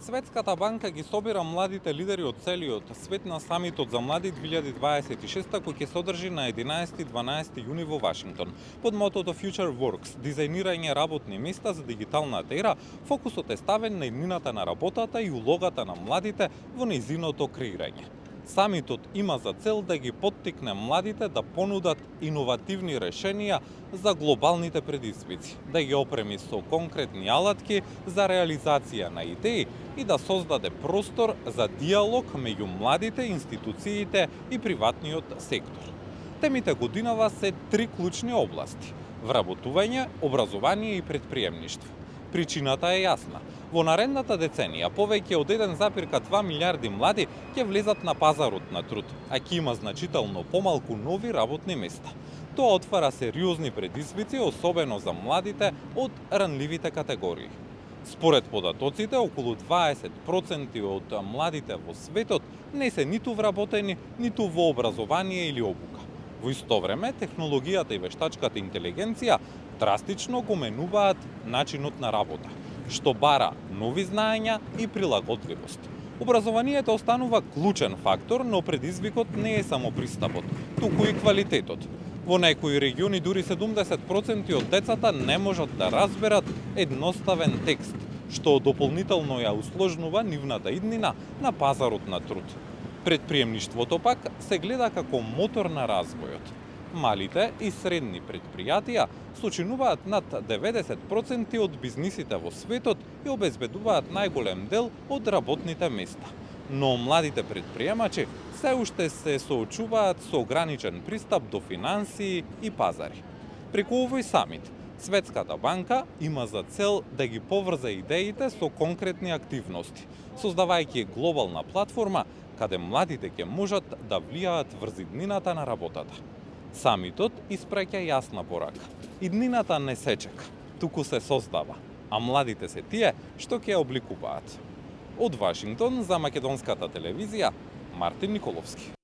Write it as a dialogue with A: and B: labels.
A: Светската банка ги собира младите лидери од целиот свет на самитот за млади 2026 кој ќе се одржи на 11-12 јуни во Вашингтон. Под мотото Future Works, дизајнирање работни места за дигиталната ера, фокусот е ставен на иднината на работата и улогата на младите во нејзиното креирање. Самитот има за цел да ги поттикне младите да понудат иновативни решенија за глобалните предизвици, да ги опреми со конкретни алатки за реализација на идеи и да создаде простор за диалог меѓу младите, институциите и приватниот сектор. Темите годинава се три клучни области: вработување, образование и претприемништво. Причината е јасна. Во наредната деценија повеќе од 1,2 милиарди млади ќе влезат на пазарот на труд, а ќе има значително помалку нови работни места. Тоа отвара сериозни предизвици, особено за младите од ранливите категории. Според податоците, околу 20% од младите во светот не се ниту вработени, ниту во образование или обука. Во исто време, технологијата и вештачката интелигенција драстично го менуваат начинот на работа, што бара нови знаења и прилагодливост. Образованието останува клучен фактор, но предизвикот не е само пристапот, туку и квалитетот. Во некои региони дури 70% од децата не можат да разберат едноставен текст, што дополнително ја усложнува нивната иднина на пазарот на труд. Предприемништвото пак се гледа како мотор на развојот. Малите и средни предпријатија сочинуваат над 90% од бизнисите во светот и обезбедуваат најголем дел од работните места. Но младите предприемачи се уште се соочуваат со ограничен пристап до финансии и пазари. Преку овој самит, Светската банка има за цел да ги поврзе идеите со конкретни активности, создавајќи глобална платформа каде младите ќе можат да влијаат врз иднината на работата. Самитот испраќа јасна порака. Иднината не се чека, туку се создава, а младите се тие што ќе ја обликуваат. Од Вашингтон за Македонската телевизија, Мартин Николовски.